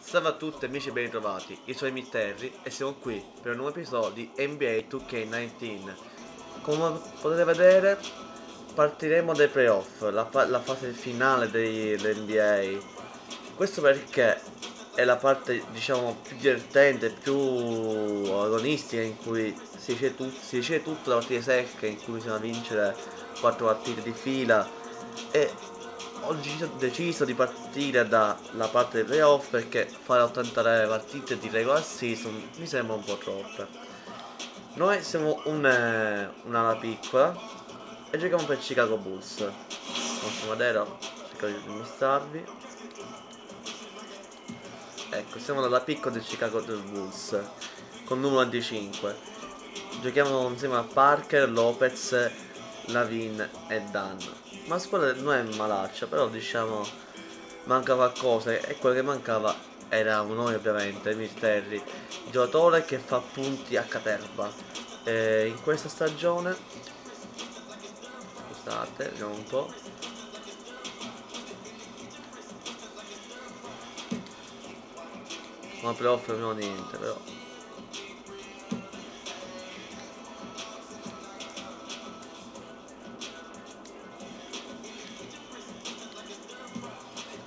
Salve a tutti amici e ben ritrovati, io sono Emir Terry e siamo qui per un nuovo episodio di NBA 2K19. Come potete vedere partiremo dai playoff, la fase finale dell'NBA. Questo perché è la parte diciamo più divertente, più agonistica, in cui si decide tutto da partite secche, in cui bisogna vincere 4 partite di fila. E ho deciso di partire dalla parte dei playoff perché fare 83 partite di regular season mi sembra un po' troppe. Noi siamo un'ala piccola e giochiamo per Chicago Bulls. Nostro Madero, cerco di mostrarvi. Ecco, siamo dalla piccola del Chicago Bulls con numero 25. Giochiamo insieme a Parker, Lopez, Lavin e Dan. Ma la squadra non è malaccia, però diciamo manca qualcosa e quello che mancava eravamo noi ovviamente, Emir Terry, giocatore che fa punti a caterva. In questa stagione, scusate, vediamo un po'. Ma playoff non abbiamo niente, però.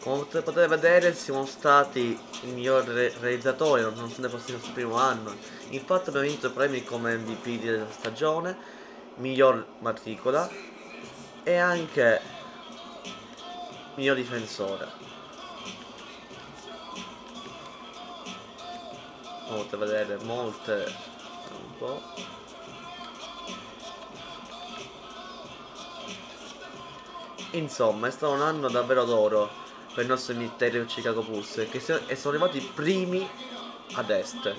Come potete vedere siamo stati i migliori realizzatori nonostante fosse il nostro primo anno. Infatti abbiamo vinto premi come MVP della stagione, miglior matricola e anche miglior difensore. Come potete vedere molte un po'. Insomma è stato un anno davvero d'oro per il nostro Emir Chicago Bulls e sono arrivati primi ad est.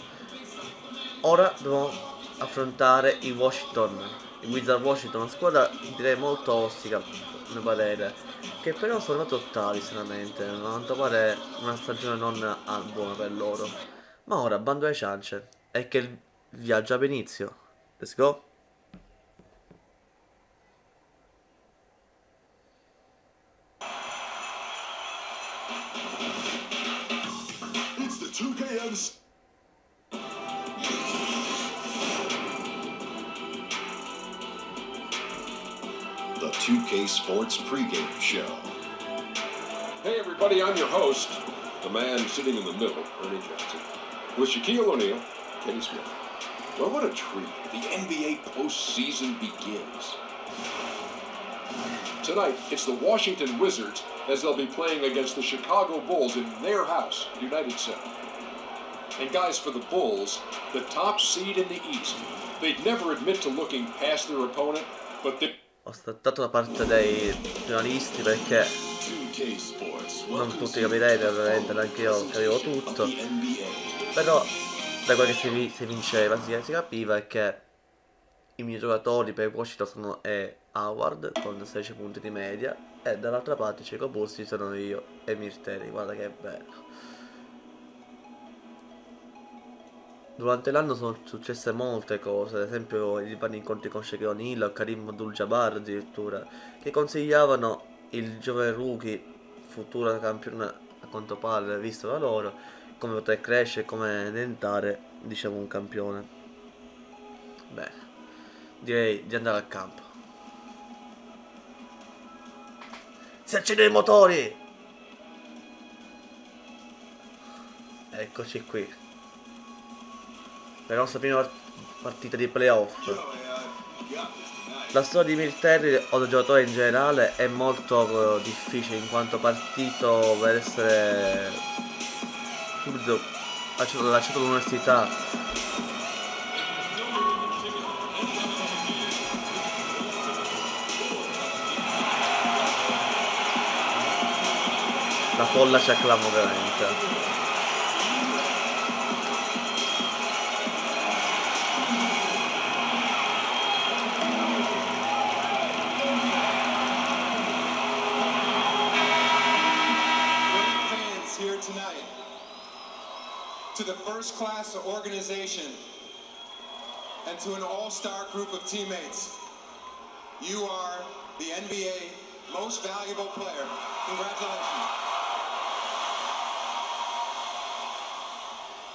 Ora dobbiamo affrontare i Wizard Washington, una squadra direi molto ostica a mio parere, che però sono arrivati ottavi stranamente, a quanto pare una stagione non buona per loro. Ma ora bando alle ciance, è che il viaggio abbia inizio. Let's go! It's the 2KM's. The 2K Sports pregame show. Hey everybody, I'm your host, the man sitting in the middle, Ernie Johnson, with Shaquille O'Neal, Kenny Smith. Well, what a treat. The NBA postseason begins. Tonight, it's the Washington Wizards as they'll be playing against the Chicago Bulls in their house, United Center. And guys, for the Bulls, the top seed in the East, they'd never admit to looking past their opponent, but they... Ho saltato la parte dei giornalisti perché non tutti capirete, ovviamente neanche io capivo tutto, però da quello che si vinceva, si capiva è che i miei giocatori per Washington sono Howard con 16 punti di media e dall'altra parte Chicago Bulls sono io e Emir Terry. Guarda che bello. Durante l'anno sono successe molte cose, ad esempio i vari incontri con Shaquille O'Neal o Karim Abdul-Jabbar addirittura, che consigliavano il giovane rookie, futuro campione a quanto pare, visto da loro, come poter crescere, come diventare, diciamo, un campione. Bene, direi di andare al campo. Si accendono i motori! Eccoci qui. Per la nostra prima partita di playoff. La storia di Emir Terry o del giocatore in generale è molto difficile, in quanto partito per essere subito lasciato l'università. La folla ci acclama veramente. To the first class organization and to an all-star group of teammates. You are the NBA most valuable player. Congratulations.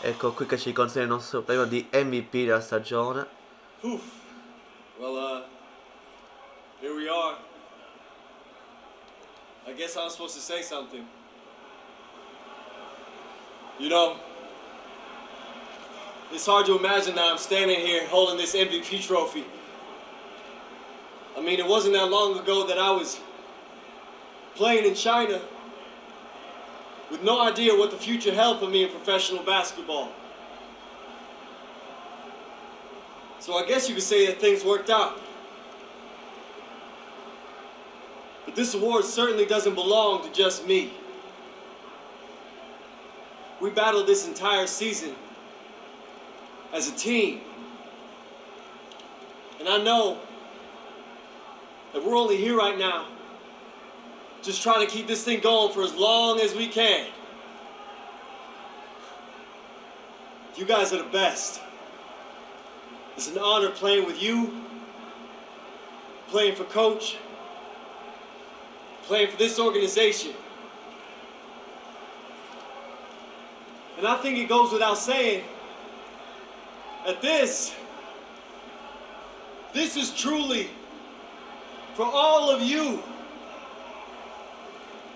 Ecco qui che ci consegna il nostro premio di MVP della stagione. Well, here we are. I guess I'm supposed to say something. You know, it's hard to imagine that I'm standing here holding this MVP trophy. I mean, it wasn't that long ago that I was playing in China with no idea what the future held for me in professional basketball. So I guess you could say that things worked out. But this award certainly doesn't belong to just me. We battled this entire season as a team. And I know that we're only here right now just trying to keep this thing going for as long as we can. You guys are the best. It's an honor playing with you, playing for Coach, playing for this organization. And I think it goes without saying that this is truly for all of you.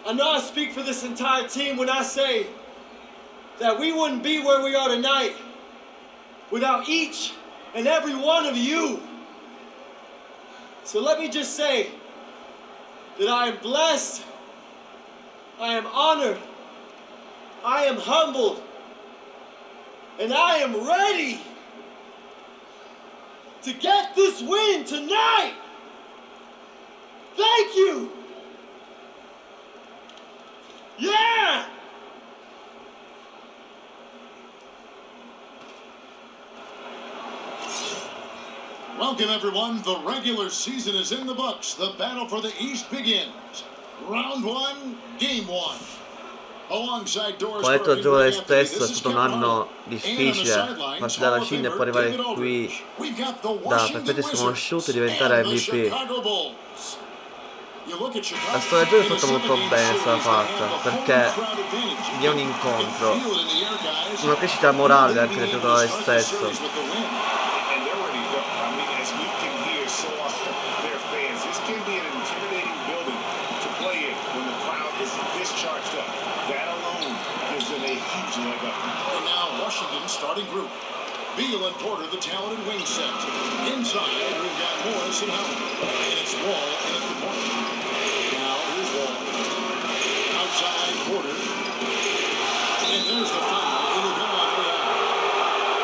I know I speak for this entire team when I say that we wouldn't be where we are tonight without each and every one of you. So let me just say that I am blessed, I am honored, I am humbled, and I am ready to get this win tonight. Thank you. Yeah! Welcome, everyone. The regular season is in the books. The battle for the East begins. Round 1, Game 1. Alongside Doris Come ha detto il Burke giocatore and Anthony, stesso, è this is stato un Kevin anno Hart. difficile, partire dalla Cina e poi arrivare qui da perfetti sconosciuti e diventare MVP. La storia del gioco è stata molto bene, è stata fatta, perché vi è un incontro, una crescita morale anche del giocatore stesso. And now Washington starting group. Beal and Porter, the talented wing set. Inside, we've got Morris and Howard. And it's Wall in at the corner. Now here's Wall. Outside, Porter. And there's the foul. It'll go on way out.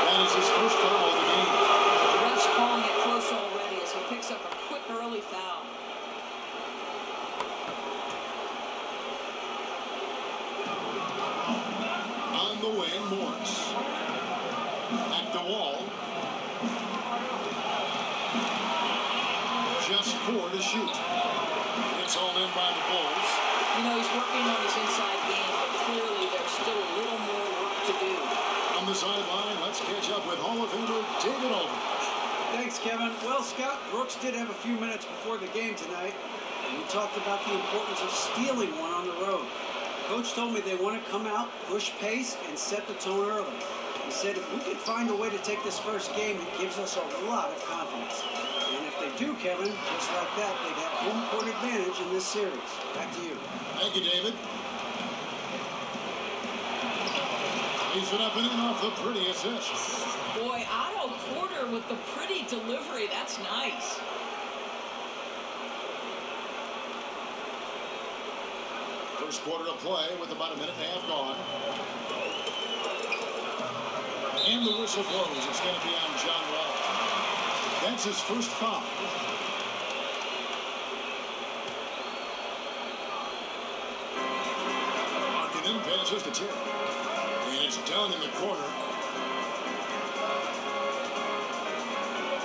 That is his first foul of the game. The ref's calling it close already as he picks up a quick early foul. On the wing, Morris. At the wall. Just 4 to shoot. It's all in by the Bulls. You know, he's working on his inside game, but clearly there's still a little more work to do. On the sideline, let's catch up with Hall of Famer David Aldridge. Thanks, Kevin. Well, Scott, Brooks did have a few minutes before the game tonight, and we talked about the importance of stealing one on the road. Coach told me they want to come out, push pace, and set the tone early. He said if we can find a way to take this first game, it gives us a lot of confidence. And if they do, Kevin, just like that, they'd have home court advantage in this series. Back to you. Thank you, David. He's it up and in off the pretty assist. Boy, Otto Porter with the pretty delivery. That's nice. First quarter of play with about a minute and a half gone. And the whistle blows. It's going to be on John Wall. That's his first foul. Markkanen passes to Terry. And it's down in the corner.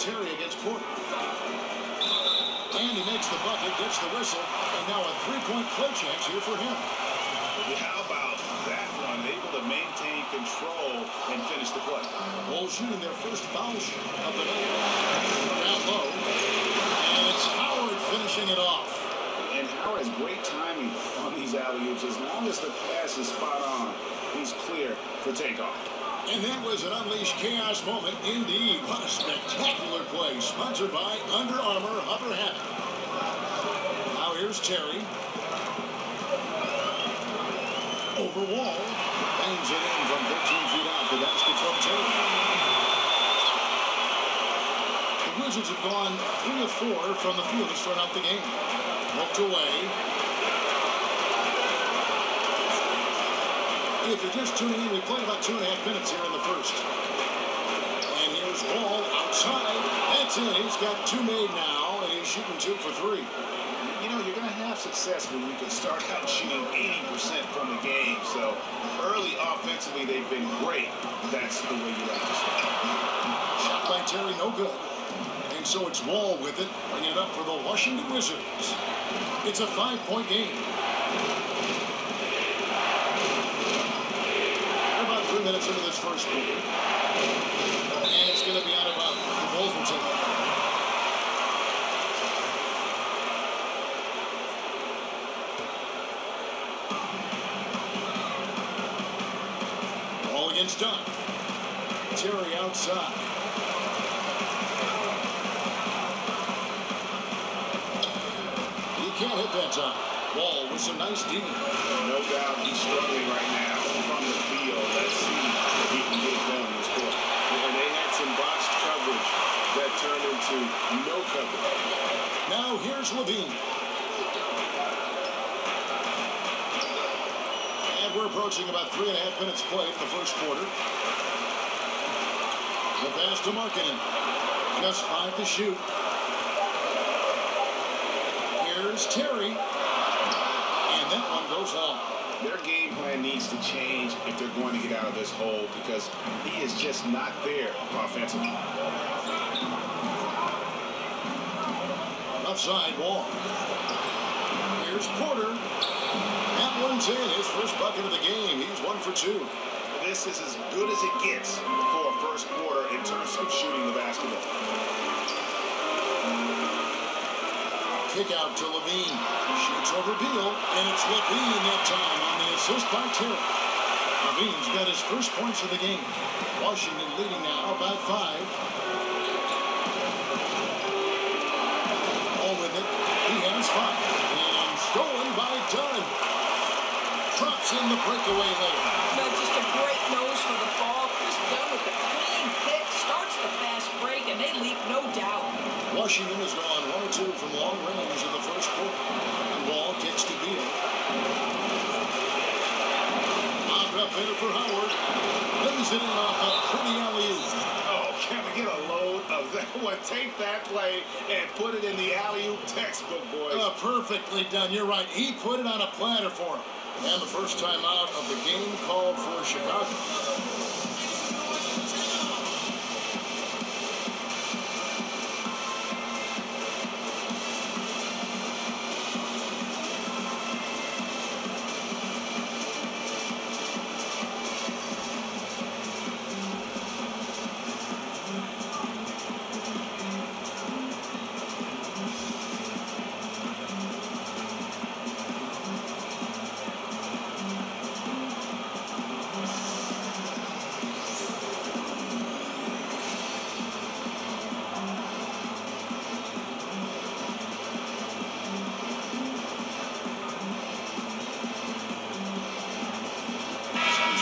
Terry against Porter. And he makes the bucket, gets the whistle, and now a three-point play chance here for him. How about that one? Able to maintain control and finish the play. Bulls shooting their first foul shot of the night. Down low. And it's Howard finishing it off. And Howard has great timing on these alley-oops. As long as the pass is spot on, he's clear for takeoff. And that was an unleashed chaos moment indeed. What a spectacular play, sponsored by Under Armour Hover Habit. Now here's Terry. Over Wall. Bangs it in from 13 feet out. The basket from Terry. The Wizards have gone 3 of 4 from the field to start out the game. Poked away. If you're just tuning in, we played about 2.5 minutes here in the first. And here's Wall outside. That's in. He's got 2 made now, and he's shooting 2 for 3. You know, you're going to have success when you can start out shooting 80% from the game. So early offensively, they've been great. That's the way you like to start. Shot by Terry, no good. And so it's Wall with it, bringing it up for the Washington Wizards. It's a 5-point game. We're about 3 minutes into this first quarter. And it's going to be out of bounds. The Bulls will take it. Ball against Dunn. Terry outside. Can't hit that time. Wall with some nice D. No doubt he's struggling right now from the field. Let's see if he can get it done in this quarter. And they had some botched coverage that turned into no coverage. Now here's Levine. And we're approaching about 3.5 minutes played in the first quarter. The pass to Markkanen. Just 5 to shoot. Here's Terry, and that one goes long. Their game plan needs to change if they're going to get out of this hole because he is just not there offensively. Outside Wall. Here's Porter. That one's in. His first bucket of the game. He's 1 for 2. This is as good as it gets for a first quarter in terms of shooting the basketball. Kick out to Levine. Shoots over Beal, and it's Levine that time on the assist by Terry. Levine's got his first points of the game. Washington leading now by 5. All with it. He has 5. And stolen by Dunn. Drops in the breakaway layup. Just a great nose for the ball. Chris Dunn with the clean pick. Starts the fast break, and they leap, no doubt. Washington has gone 1 or 2 from long range in the first quarter. And Wall kicks to Beal. Lobbed up there for Howard. Lays it in off a pretty alley-oop. Oh, can we get a load of that one? Take that play and put it in the alley-oop textbook, boys. Perfectly done. You're right. He put it on a platter for him. And the first time out of the game called for Chicago.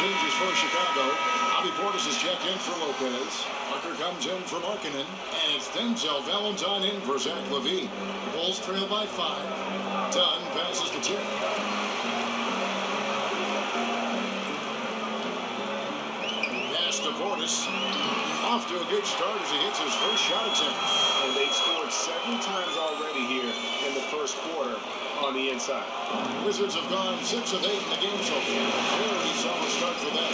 Changes for Chicago. Bobby Portis is checked in for Lopez. Parker comes in for Markkanen. And it's Denzel Valentine in for Zach LaVine. Bulls trail by 5. Dunn passes to Terry. Pass to Portis. Off to a good start as he hits his first shot attempt. And they've scored 7 times already here in the first quarter on the inside. Wizards have gone 6 of 8 in the game so far. Very solid start for them.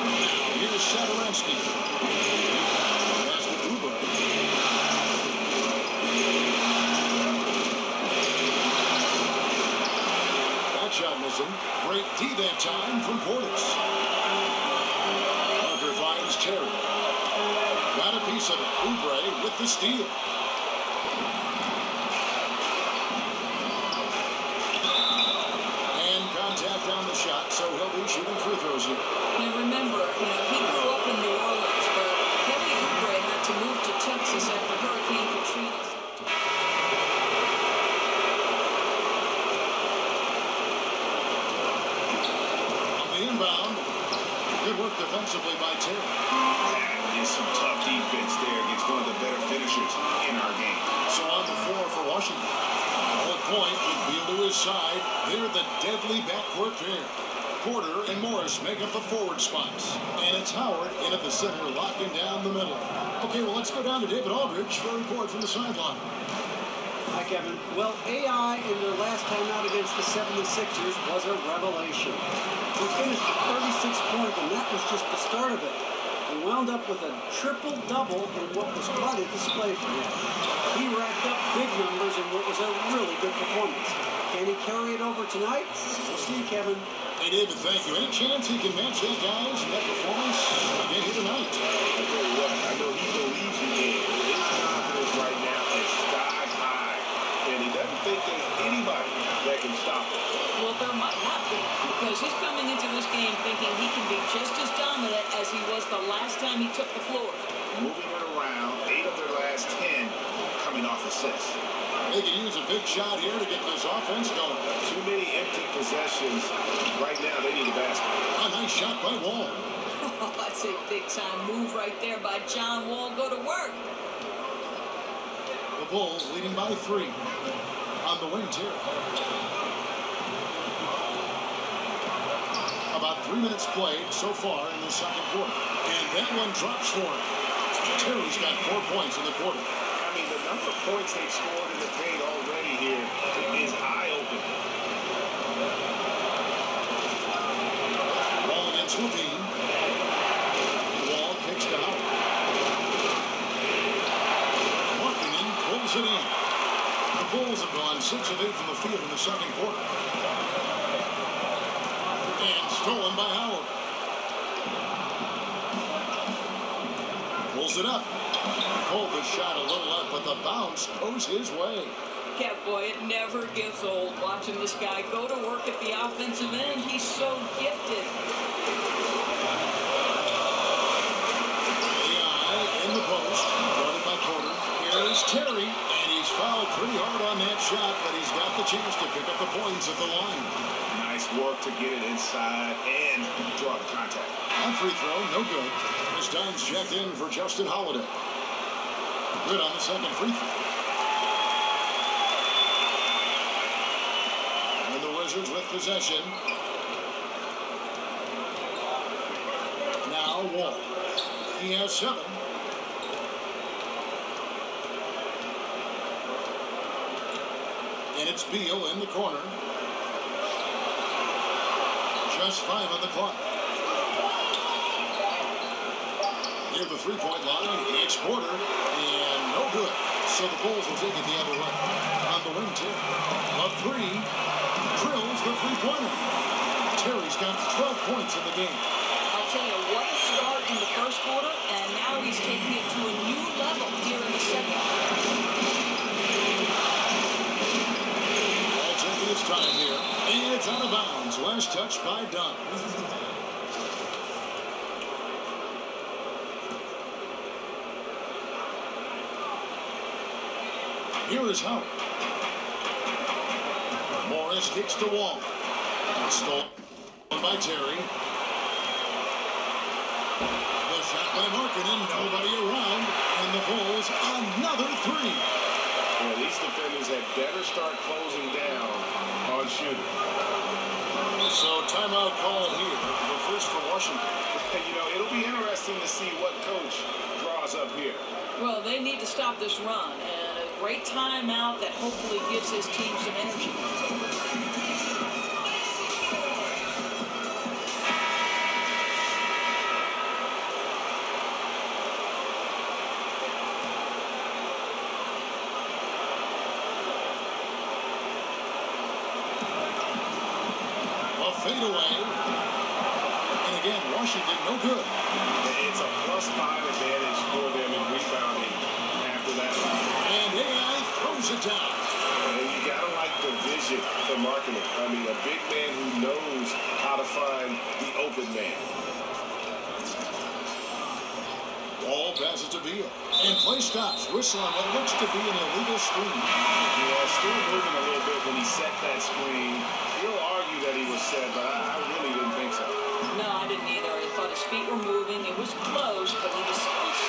Now here's Sadaransky. Pass to Uber. That shot missing. Great D that time from Portis. Parker finds Terry. Got a piece of it. Oubre with the steal. tacked down the shot, so he'll be shooting free throws here. Now remember, he grew up in New Orleans, but Kelly Oubre had to move to Texas after Hurricane Katrina. On the inbound, good work defensively by Terry. That is some tough defense there against one of the better finishers in our game. So on the floor for Washington. Bullet point with Beal to his side. They're the deadly backcourt pair. Porter and Morris make up the forward spots. And it's Howard in at the center, locking down the middle. Okay, well, let's go down to David Aldridge for a report from the sideline. Hi, Kevin. Well, AI in their last time out against the 76ers was a revelation. We finished with 36 points, and that was just the start of it. We wound up with a triple-double in what was quite a display for him. He racked up big numbers in what was a really good performance. Can he carry it over tonight? We'll see, Kevin. Hey, David, thank you. Any chance he can match that, guys, that performance again here tonight? I tell you what, I know he believes he can. His confidence right now is sky high, and he doesn't think there's anybody that can stop him. Well, there might not be, because he's coming into this game thinking he can be just as dominant as he was the last time he took the floor. Moving it around, 8 of their last 10 coming off assists. They can use a big shot here to get this offense going. Too many empty possessions. Right now, they need a basket. A nice shot by Wall. Oh, that's a big-time move right there by John Wall. Go to work. The Bulls leading by 3. On the wing, Terry. About 3 minutes played so far in the second quarter. And that one drops for him. Terry's got 4 points in the quarter. I mean, the number of points they've scored in the paint already here is eye-opening. Wall against Levine. Wall kicks to Howard. Markkanen pulls it in. The Bulls have gone 6 of 8 from the field in the second quarter. And stolen by Howard. Pulls it up. Pulled the shot a little up, but the bounce goes his way. Yeah, boy, it never gets old watching this guy go to work at the offensive end. He's so gifted. AI in the post, guarded by Porter. Here's Terry, and he's fouled pretty hard on that shot, but he's got the chance to pick up the points at the line. Nice work to get it inside and draw the contact. On free throw, no good. This time's checked in for Justin Holiday. Good on the second free throw. And the Wizards with possession. Now Wall. He has 7. And it's Beal in the corner. Just 5 on the clock. Near the three-point line, it's Porter, and no good. So the Bulls will take it the other way. On the wing, Terry. A 3, drills the three-pointer. Terry's got 12 points in the game. I'll tell you, what a start in the first quarter, and now he's taking it to a new level here in the second. Ball taking his time here, and it's out of bounds. Last touch by Dunn. Here is Howard. Morris kicks to Wall. Stolen by Terry. The shot by Markkanen, nobody around, and the Bulls another 3. Well, these defenders had better start closing down on shooting. So timeout call here, the first for Washington. You know, it'll be interesting to see what coach draws up here. Well, they need to stop this run, and a great timeout that hopefully gives his team some energy. A fadeaway. And again, Washington no good. It's a +5 advantage for them in rebounding after that line. And AI throws it down. And you gotta like the vision vision for marketing. I mean, a big man who knows how to find the open man. Ball passes to Beal. And play stops. Whistle on what looks to be an illegal screen. Yeah, still moving a little bit when he set that screen. He'll argue that he was set, but I really didn't think so. No, I didn't either. I thought his feet were moving. It was close, but he was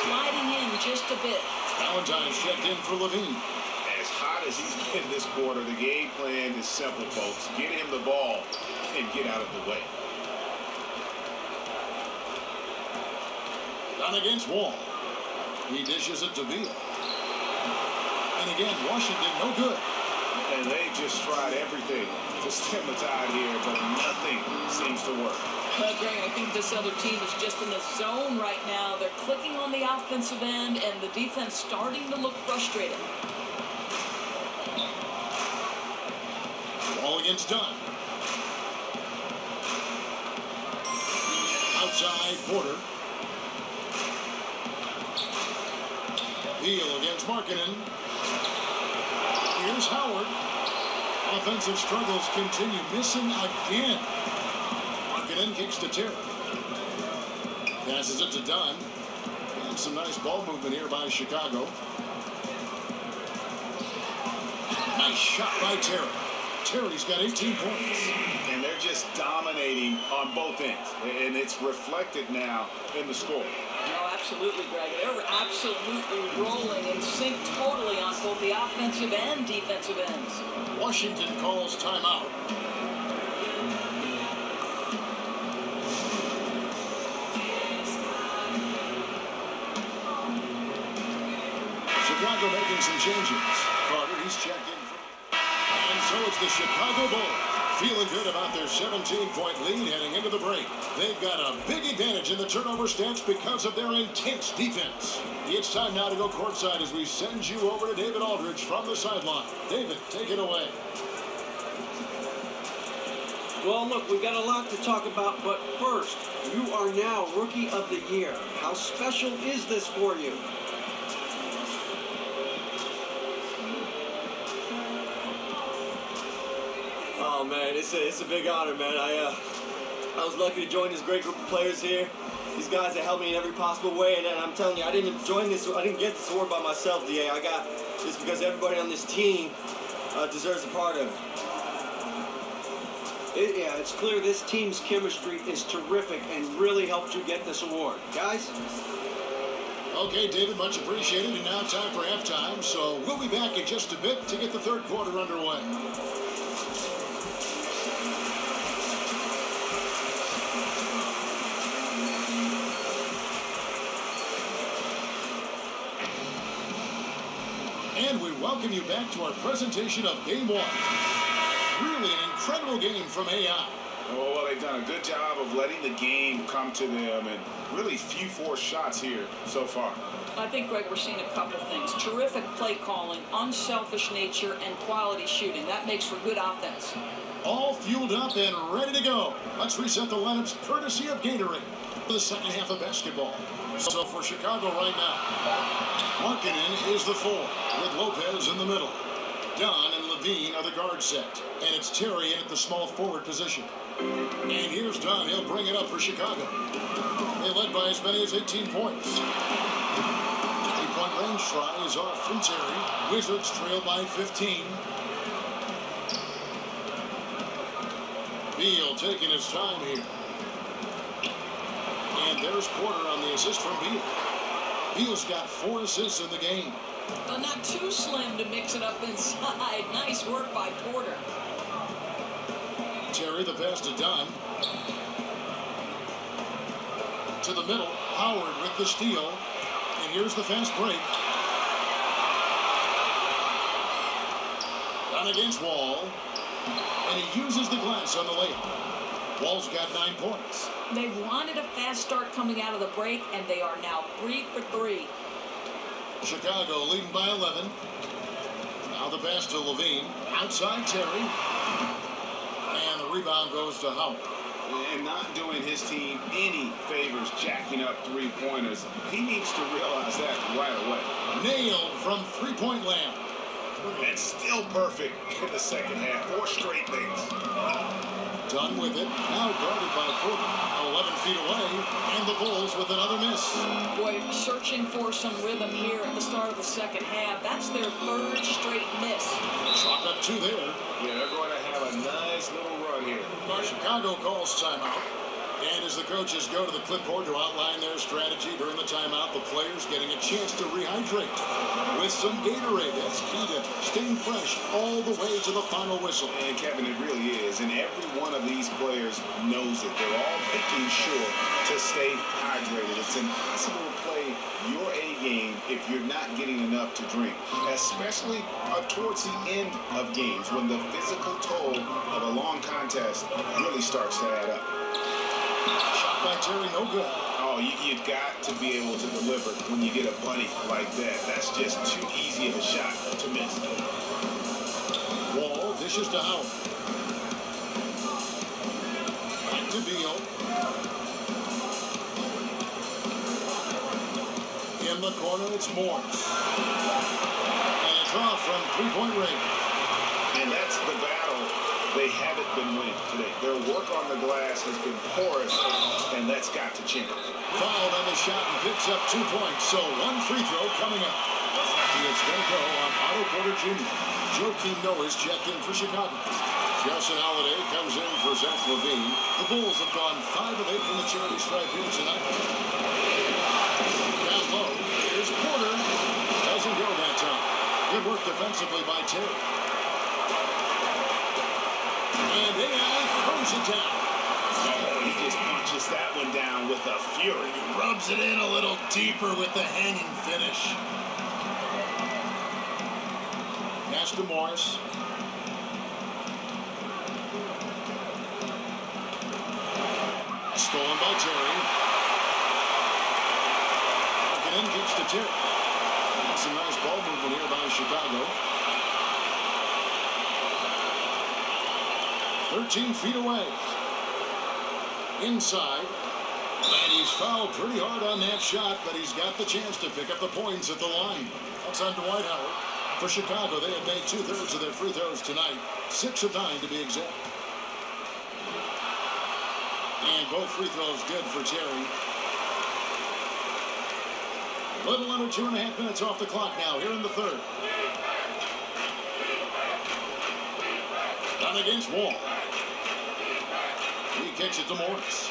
sliding in just a bit. Valentine's checked in for Levine. As hot as he's been this quarter, the game plan is simple, folks. Get him the ball and get out of the way. Done against Wall. He dishes it to Beal. And again, Washington no good. And they just tried everything to stem the tide here, but nothing seems to work. Well, Greg, I think this other team is just in the zone right now. They're clicking on the offensive end, and the defense starting to look frustrated. Ball against Dunn. Outside Porter. Beal against Markkanen. Here's Howard. Offensive struggles continue. Missing again. Markkanen kicks to Terry. Passes it to Dunn. And some nice ball movement here by Chicago. Nice shot by Terry. Terry's got 18 points. And they're just dominating on both ends. And it's reflected now in the score. No, absolutely, Greg. They're absolutely rolling and sync totally on both the offensive and defensive ends. Washington calls timeout. Chicago making some changes. Carter, he's checked in. And so it's the Chicago Bulls. Feeling good about their 17-point lead heading into the break. They've got a big advantage in the turnover stats because of their intense defense. It's time now to go courtside as we send you over to David Aldridge from the sideline. David, take it away. Well, look, we've got a lot to talk about, but first, you are now Rookie of the Year. How special is this for you? Oh man, it's a big honor, man. I was lucky to join this great group of players here. These guys that helped me in every possible way, and I'm telling you, I didn't get this award by myself, DA. I got this because everybody on this team deserves a part of it. Yeah, it's clear this team's chemistry is terrific and really helped you get this award. Guys? Okay, David, much appreciated. And now time for halftime. So we'll be back in just a bit to get the third quarter underway. And we welcome you back to our presentation of Game 1. Really an incredible game from AI. Well, they've done a good job of letting the game come to them, and really few forced shots here so far. I think, Greg, we're seeing a couple things. Terrific play calling, unselfish nature, and quality shooting. That makes for good offense. All fueled up and ready to go. Let's reset the lineups courtesy of Gatorade for the second half of basketball. So for Chicago right now, Markkanen is the 4 with Lopez in the middle. Dunn and Levine are the guard set. And it's Terry in at the small forward position. And here's Dunn. He'll bring it up for Chicago. They led by as many as 18 points. 3-point range try is off from Terry. Wizards trail by 15. Beal taking his time here. And there's Porter on the assist from Beal. Beal's got 4 assists in the game. Well, not too slim to mix it up inside. Nice work by Porter. Terry, the pass to Dunn. To the middle. Howard with the steal. And here's the fast break. Dunn against Wall. And he uses the glass on the layup. Wall's got 9 points. They wanted a fast start coming out of the break, and they are now 3 for 3. Chicago leading by 11. Now the pass to Levine. Outside Terry. And the rebound goes to Howard. And not doing his team any favors jacking up 3-pointers. He needs to realize that right away. Nailed from 3-point land. And still perfect in the second half. 4 straight things. Done with it. Now guarded by Quarti. 11 feet away. And the Bulls with another miss. Boy, searching for some rhythm here at the start of the second half. That's their 3rd straight miss. Chalk up 2 there. Yeah, they're going to have a nice little run here. Chicago calls timeout. And as the coaches go to the clipboard to outline their strategy during the timeout, the players getting a chance to rehydrate with some Gatorade. That's key to staying fresh all the way to the final whistle. And Kevin, it really is. And every one of these players knows it. They're all making sure to stay hydrated. It's impossible to play your A game if you're not getting enough to drink, especially towards the end of games when the physical toll of a long contest really starts to add up. Shot by Terry, no good. Oh, you've got to be able to deliver when you get a bunny like that. That's just too easy of a shot to miss. Wall dishes to Howard. Back to Beal. In the corner, it's Morris. And a draw from 3-point range. And that's the battle they haven't been winning today. Their work on the glass has been porous, and that's got to change. Fouled on the shot and picks up 2 points. So 1 free throw coming up. It's going to go on Otto Porter Jr. Joakim Noah's checked in for Chicago. Justin Holiday comes in for Zach Levine. The Bulls have gone 5 of 8 from the charity stripe here tonight. Down low, here's Porter. Doesn't go that time. Good work defensively by Terry. And AI throws it down. Oh, he just punches that one down with a fury. He rubs it in a little deeper with the hanging finish. Pass to Morris. Stolen by Terry. Again, gets to Terry. That's a nice ball movement here by Chicago. 13 feet away. Inside. And he's fouled pretty hard on that shot, but he's got the chance to pick up the points at the line. That's on Dwight Howard. For Chicago, they have made 2/3 of their free throws tonight. 6 of 9 to be exact. And both free throws good for Terry. A little under 2.5 minutes off the clock now here in the third. Done against Wall. He kicks it to Morris.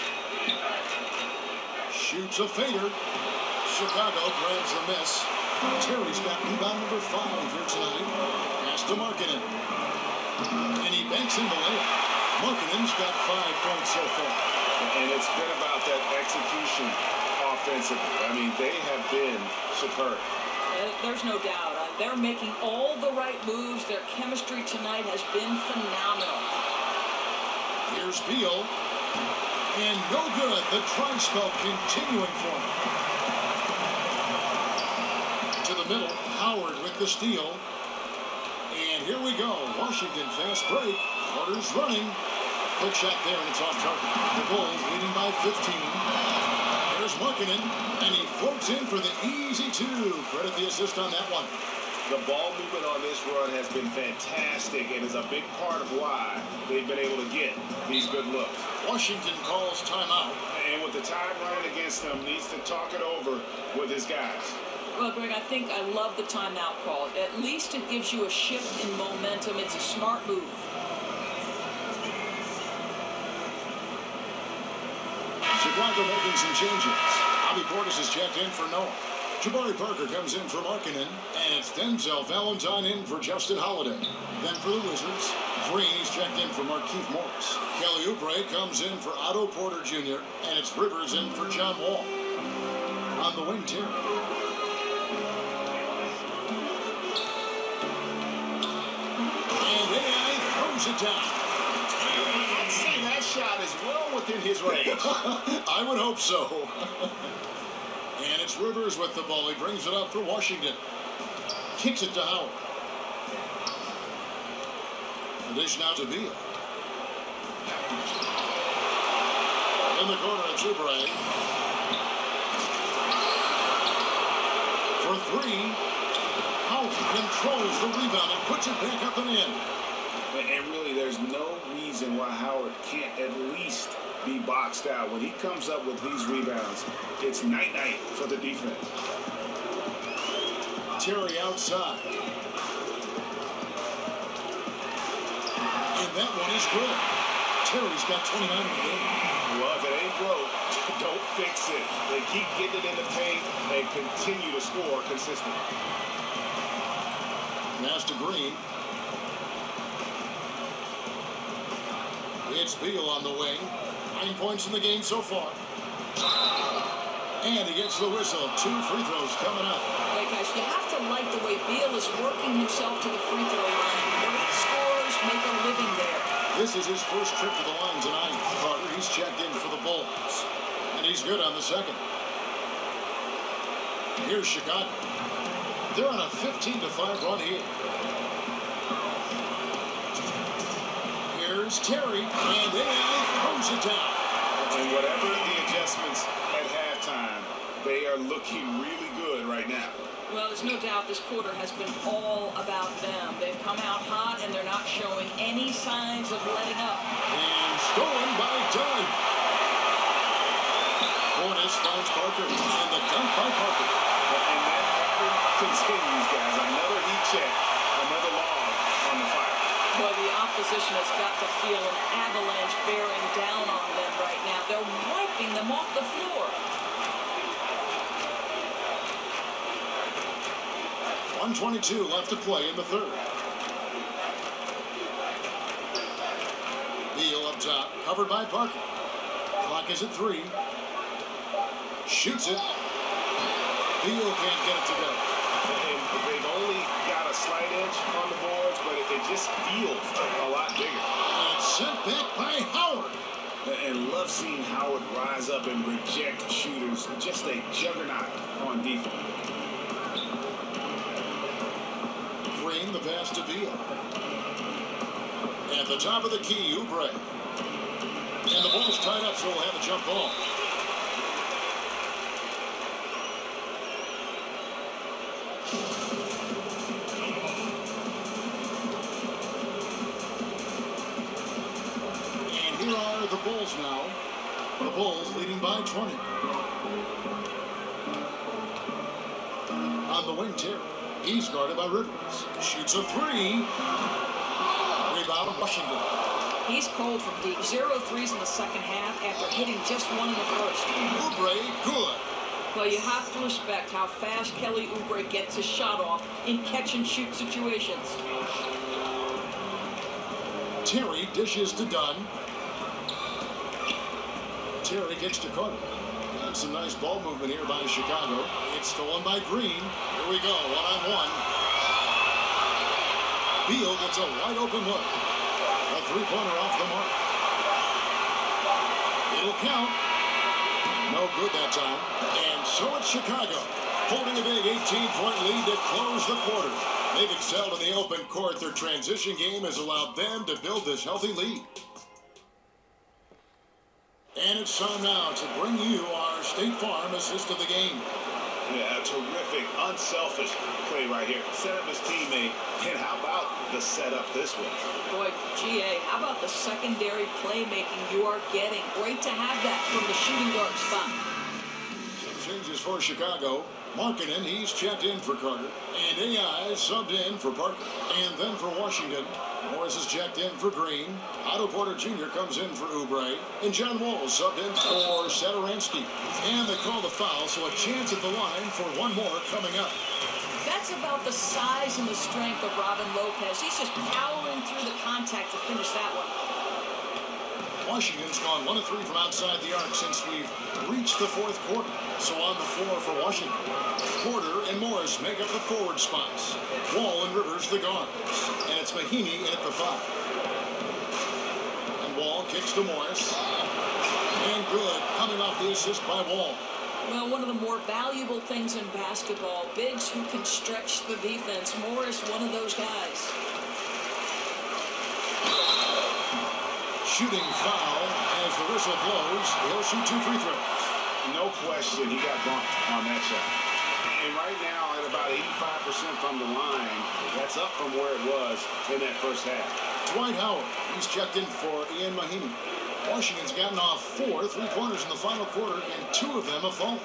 Shoots a fader. Chicago grabs the miss. Terry's got rebound number 5 here tonight. Pass to Markkanen. And he banks in the layup. Markkanen's got 5 points so far. And it's been about that execution offensively. I mean, they have been superb. There's no doubt. They're making all the right moves. Their chemistry tonight has been phenomenal. Here's Beal. And no good. The try spell continuing for him. To the middle. Howard with the steal. And here we go. Washington fast break. Porter's running. Quick shot there, and it's off target. The Bulls leading by 15. There's Markkanen, and he floats in for the easy 2. Credit the assist on that one. The ball movement on this run has been fantastic and is a big part of why they've been able to get these good looks. Washington calls timeout. And with the time running against them, needs to talk it over with his guys. Well, Greg, I love the timeout call. At least it gives you a shift in momentum. It's a smart move. Chicago making some changes. Bobby Portis is checked in for Noah. Jabari Parker comes in for Markkanen, and it's Denzel Valentine in for Justin Holiday. Then for the Wizards, Green is checked in for Markieff Morris. Kelly Oubre comes in for Otto Porter Jr., and it's Rivers in for John Wall. On the wing, Terry. And AI throws it down. I'd say that shot is well within his range. I would hope so. And it's Rivers with the ball. He brings it up for Washington. Kicks it to Howard. The dish now to Beal. In the corner, it's Oubre. For 3. Howard controls the rebound and puts it back up and in. And really, there's no reason why Howard can't at least be boxed out. When he comes up with these rebounds, it's night-night for the defense. Terry outside. And that one is good. Terry's got 29 in the game. Well, if it ain't broke, don't fix it. They keep getting it in the paint and continue to score consistently. Pass to Green. It's Beal on the wing. 9 points in the game so far. And he gets the whistle. 2 free throws coming up. Hey guys, you have to like the way Beal is working himself to the free throw line. Great scorers make a living there. This is his first trip to the line tonight. Carter, he's checked in for the Bulls. And he's good on the second. Here's Chicago. They're on a 15-5 run here. Here's Terry, and AI throws it down. And whatever the adjustments at halftime, they are looking really good right now. Well, there's no doubt this quarter has been all about them. They've come out hot, and they're not showing any signs of letting up. And stolen by Dunn. Hornets finds Parker, and the dunk by Parker. And that pattern continues, guys. Another heat check, another log on the fire. Well, the opposition has got to feel an avalanche bearing down on them right now. They're wiping them off the floor. 1:22 left to play in the third. Beal up top, covered by Parker. Clock is at 3. Shoots it. Beal can't get it to go. And they've only got a slight edge on the boards, but it just feels a lot bigger. And it's sent back by Howard. And love seeing Howard rise up and reject shooters. Just a juggernaut on defense. Green, the pass to Beal. At the top of the key, Oubre. And the ball's tied up, so we'll have a jump ball. And here are the Bulls now. The Bulls leading by 20. On the wing, Terry. He's guarded by Rivers. Shoots a 3. Rebound, Washington. He's cold from deep. 0 threes in the second half after hitting just 1 in the first. Oubre, good. Well, you have to respect how fast Kelly Oubre gets his shot off in catch-and-shoot situations. Terry dishes to Dunn. Terry kicks to Carter. And some nice ball movement here by Chicago. It's stolen by Green. Here we go, one-on-one. Beal gets a wide-open look. A three-pointer off the mark. It'll count. No good that time. And so it's Chicago, holding a big 18-point lead to close the quarter. They've excelled in the open court. Their transition game has allowed them to build this healthy lead. And it's time now to bring you our State Farm assist of the game. Yeah, a terrific, unselfish play right here. Set up his teammate. And how about the setup this way? Boy, GA, how about the secondary playmaking you are getting? Great to have that from the shooting guard spot. Some changes for Chicago. Markkanen, he's checked in for Carter. And AI subbed in for Parker. And then for Washington, Morris is checked in for Green. Otto Porter Jr. comes in for Oubre. And John Wall subbed in for Satoransky. And they call the foul, so a chance at the line for one more coming up. That's about the size and the strength of Robin Lopez. He's just powering through the contact to finish that one. Washington's gone 1 of 3 from outside the arc since we've reached the fourth quarter. So on the floor for Washington, Porter and Morris make up the forward spots. Wall and Rivers the guards. And it's Mahinmi in at the 5. And Wall kicks to Morris. And good, coming off the assist by Wall. Well, one of the more valuable things in basketball, bigs who can stretch the defense. Morris, one of those guys. Shooting foul as the whistle blows. He'll shoot 2 free throws. No question, he got bumped on that shot. And right now, at about 85% from the line, that's up from where it was in that first half. Dwight Howard, he's checked in for Ian Mahimi. Washington's gotten off 4 3-pointers in the final quarter, and 2 of them have fallen.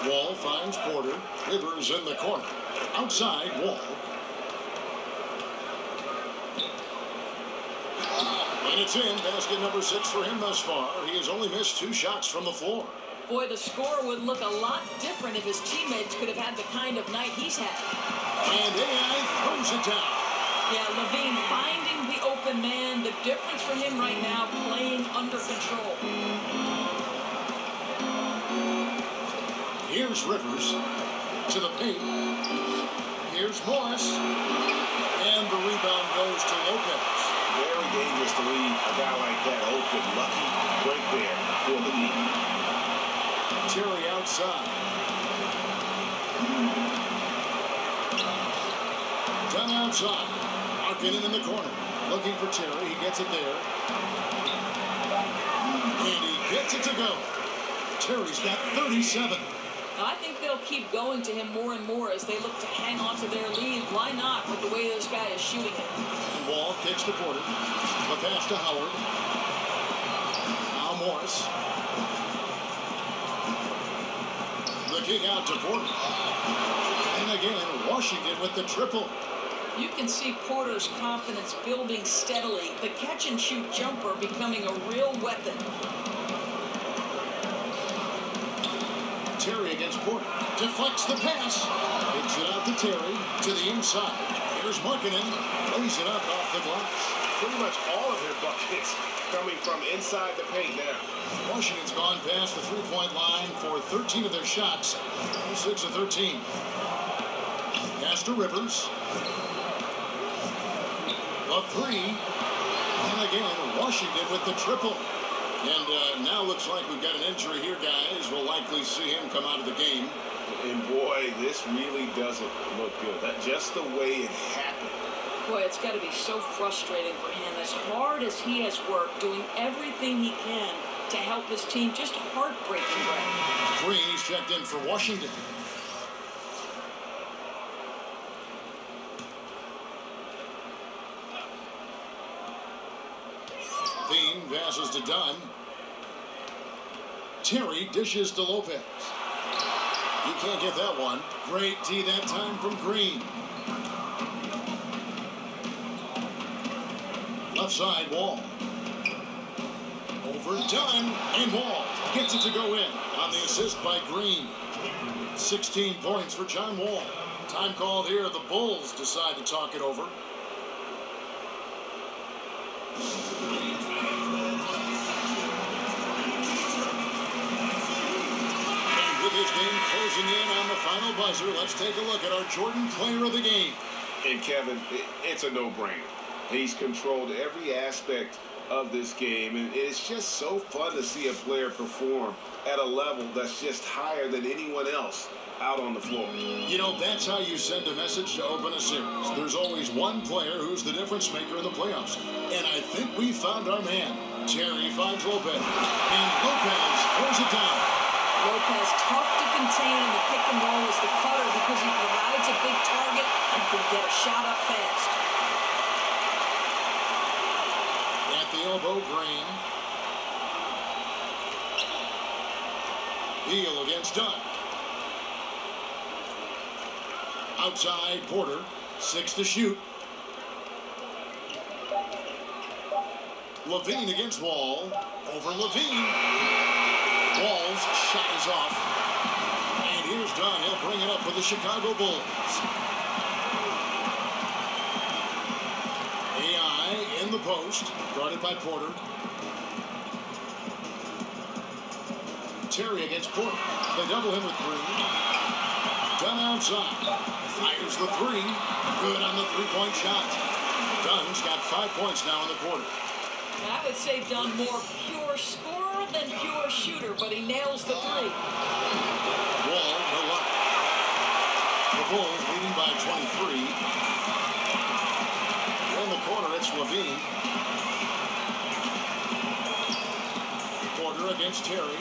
Wall finds Porter. Rivers in the corner. Outside, Wall. And it's in. Basket number 6 for him thus far. He has only missed 2 shots from the floor. Boy, the score would look a lot different if his teammates could have had the kind of night he's had. And AI throws it down. Yeah, Levine finding the open man. The difference for him right now, playing under control. Here's Rivers to the paint. Here's Morris. And the rebound goes to Lopez. Very dangerous to leave a guy like that open. Lucky break there for the lead. Terry outside. Done outside. Markinen in the corner. Looking for Terry. He gets it there. And he gets it to go. Terry's got 37. I think they'll keep going to him more and more as they look to hang on to their lead. Why not with the way this guy is shooting it? Wall kicks to Porter. The pass to Howard. Now Morris. The kick out to Porter. And again, Washington with the triple. You can see Porter's confidence building steadily. The catch-and-shoot jumper becoming a real weapon. Terry against Porter. Deflects the pass. Kicks it out to Terry. To the inside. Here's Markinen. Lays it up off the glass. Pretty much all of their buckets coming from inside the paint now. Washington's gone past the three-point line for 13 of their shots. 6 of 13. Pass to Rivers. The 3. And again, Washington with the triple. And now looks like we've got an injury here, guys. We'll likely see him come out of the game. And boy, this really doesn't look good. That's just the way it happened. Boy, it's got to be so frustrating for him. As hard as he has worked, doing everything he can to help his team, just heartbreaking, Brad. Green's checked in for Washington. Dean passes to Dunn. Terry dishes to Lopez. He can't get that one. Great D that time from Green. Left side, Wall. Over Dunn, and Wall gets it to go in on the assist by Green. 16 points for John Wall. Time called here. The Bulls decide to talk it over. With his game closing in on the final buzzer, let's take a look at our Jordan Player of the Game. And Kevin, it's a no-brainer. He's controlled every aspect of this game, and it's just so fun to see a player perform at a level that's just higher than anyone else out on the floor. You know, that's how you send a message to open a series. There's always one player who's the difference maker in the playoffs. And I think we found our man. Terry finds Lopez, and Lopez throws it down. Lopez tough to contain in the pick and roll as the cutter because he provides a big target and can get a shot up fast. At the elbow, Green. Beal against Dunn. Outside, Porter. 6 to shoot. Levine against Wall. Over Levine. Wall's shot is off. And here's Dunn. He'll bring it up for the Chicago Bulls. AI in the post. Guarded by Porter. Terry against Porter. They double him with Green. Dunn outside. Fires the 3. Good on the three-point shot. Dunn's got 5 points now in the quarter. I would say Dunn more pure scorer than pure shooter, but he nails the 3. Wall, no luck. The Bulls leading by 23. In the corner, it's Levine. Porter against Terry.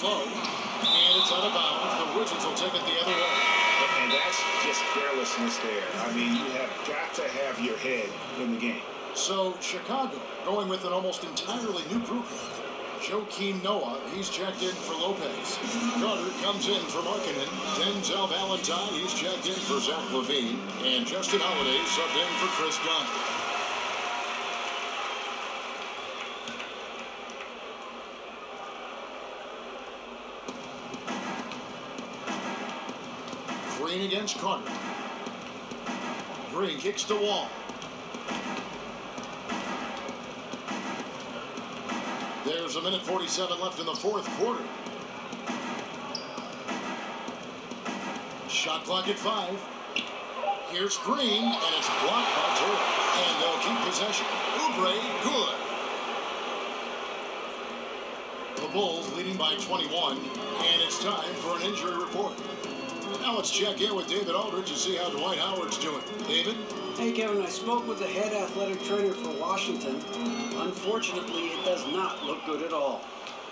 low, and it's out of bounds. The Wizards will take it the other way. And that's just carelessness there. I mean, you have got to have your head in the game. So Chicago going with an almost entirely new group. Noah, he's checked in for Lopez. Carter comes in for Markkanen. Denzel Valentine, he's checked in for Zach LaVine. And Justin Holiday subbed in for Chris Dunn. Green against Carter. Green kicks to Wall. There's a minute 47 left in the fourth quarter. Shot clock at 5. Here's Green, and it's blocked by Terry. And they'll keep possession. Oubre, good. The Bulls leading by 21, and it's time for an injury report. Now let's check in with David Aldridge to see how Dwight Howard's doing. David? Hey, Kevin, I spoke with the head athletic trainer for Washington. Unfortunately, it does not look good at all.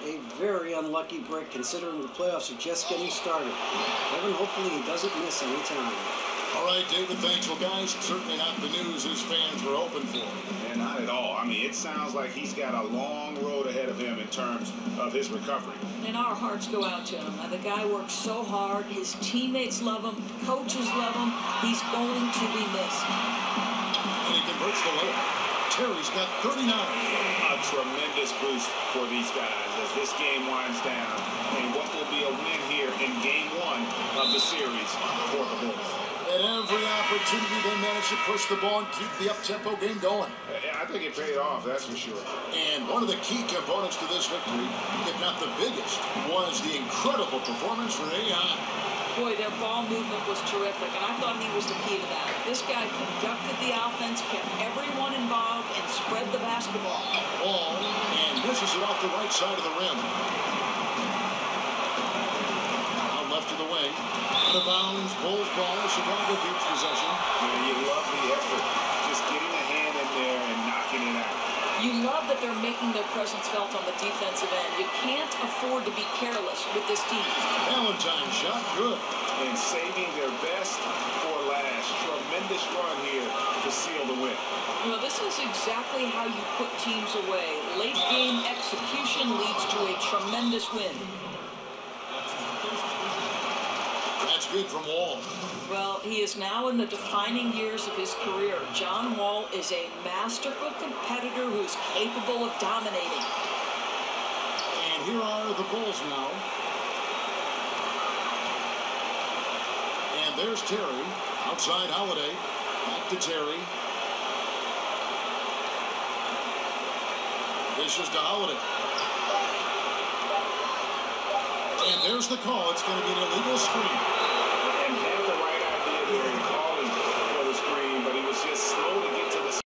A very unlucky break considering the playoffs are just getting started. Kevin, hopefully he doesn't miss any time. All right, David, thanks. Well, guys, certainly not the news his fans were hoping for. And not at all. I mean, it sounds like he's got a long road ahead of him in terms of his recovery. And our hearts go out to him. The guy works so hard. His teammates love him. Coaches love him. He's going to be missed. And he converts the layup. Terry's got 39. A tremendous boost for these guys as this game winds down. And what will be a win here in game 1 of the series for the Bulls. At every opportunity, they managed to push the ball and keep the up-tempo game going. I think it paid off, that's for sure. And one of the key components to this victory, if not the biggest, was the incredible performance from AI. Boy, their ball movement was terrific, and I thought he was the key to that. This guy conducted the offense, kept everyone involved, and spread the basketball. Ball, and misses it off the right side of the rim. Out left to the wing. Out of bounds, Bulls ball. Chicago keeps possession. Yeah, you love the effort. Just getting a hand in there and knocking it out. You love that they're making their presence felt on the defensive end. You can't afford to be careless with this team. Valentine shot good. And saving their best for last. Tremendous run here to seal the win. You know, this is exactly how you put teams away. Late game execution leads to a tremendous win. That's good from Wall. Well, he is now in the defining years of his career. John Wall is a masterful competitor who's capable of dominating. And here are the Bulls now. And there's Terry. Outside Holiday. Back to Terry. Dishes to Holiday. And there's the call. It's going to be an illegal screen. And had the right idea there in calling for the screen, but he was just slow to get to the spot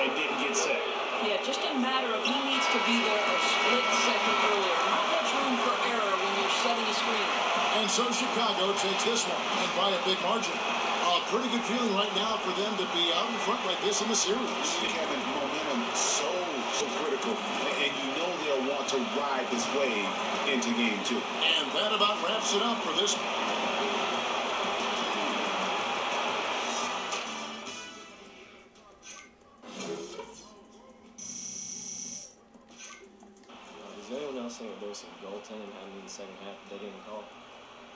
and didn't get set. Yeah, just a matter of he needs to be there a split second earlier. Not much room for error when you're setting a screen. And so Chicago takes this one, and by a big margin. A pretty good feeling right now for them to be out in front like this in the series. Kevin, momentum so critical, and you know they'll want to ride this wave into game 2. And that about wraps it up for this one. Does anyone else think that there's some goaltending happening in the second half that they didn't call?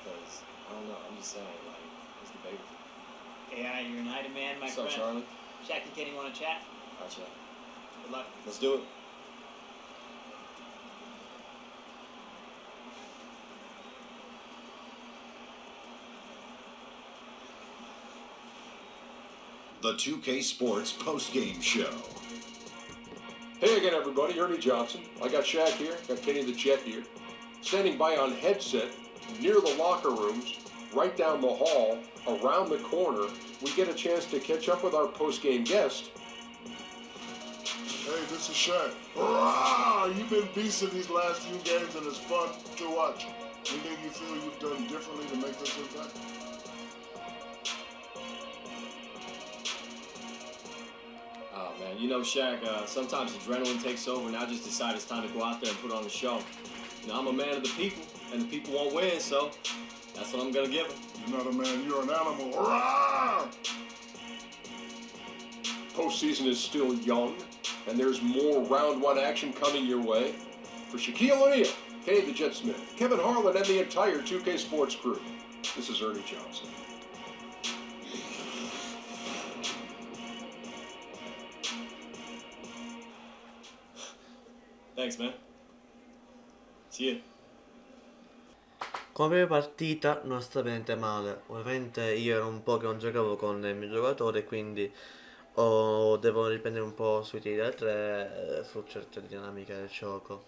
Because, I don't know, I'm just saying, like, it's debatable. AI, you're an item man, my What's friend. up, Charlie? Jack and Kenny want to chat? I'll chat. Good luck. Let's do it. The 2K Sports post-game show. Hey again, everybody. Ernie Johnson. I got Shaq here. Got Kenny the Jet here. Standing by on headset, near the locker rooms, right down the hall, around the corner, we get a chance to catch up with our post-game guest. Hey, this is Shaq. Hurrah! You've been beasting these last few games, and it's fun to watch. Anything you feel you've done differently to make this impact? Oh, man, You know, Shaq, sometimes adrenaline takes over, and I just decide it's time to go out there and put on a show. You know, I'm a man of the people, and the people won't win, so that's what I'm gonna give them. You're not a man, you're an animal. Roar! Postseason is still young, and there's more round one action coming your way. For Shaquille O'Neal, Kay the Jet Smith, Kevin Harlan, and the entire 2K Sports crew, this is Ernie Johnson. Thanks, man. See you. Come prima partita non sta veramente male. Ovviamente io ero un po' che non giocavo con il mio giocatore, quindi devo riprendere un po' sui tiri da 3, su certe dinamiche del gioco.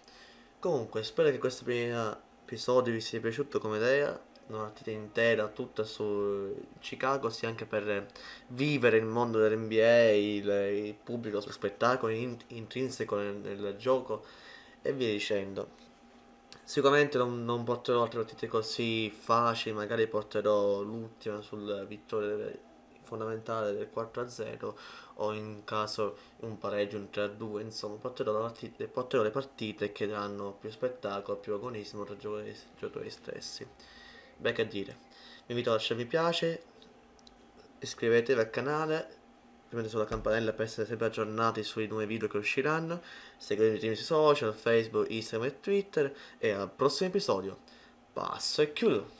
Comunque spero che questo primo episodio vi sia piaciuto come idea. Una partita intera tutta su Chicago, sia anche per vivere il mondo dell'NBA, il pubblico, lo spettacolo intrinseco nel gioco e via dicendo. Sicuramente non porterò altre partite così facili, magari porterò l'ultima sul vittoria fondamentale del 4-0 o in caso un pareggio, un 3-2, insomma porterò le partite che danno più spettacolo, più agonismo tra giocatori stessi. Beh, che dire, vi invito a lasciare mi piace, iscrivetevi al canale, premete sulla campanella per essere sempre aggiornati sui nuovi video che usciranno, seguitemi sui social, Facebook, Instagram e Twitter e al prossimo episodio. Passo e chiudo!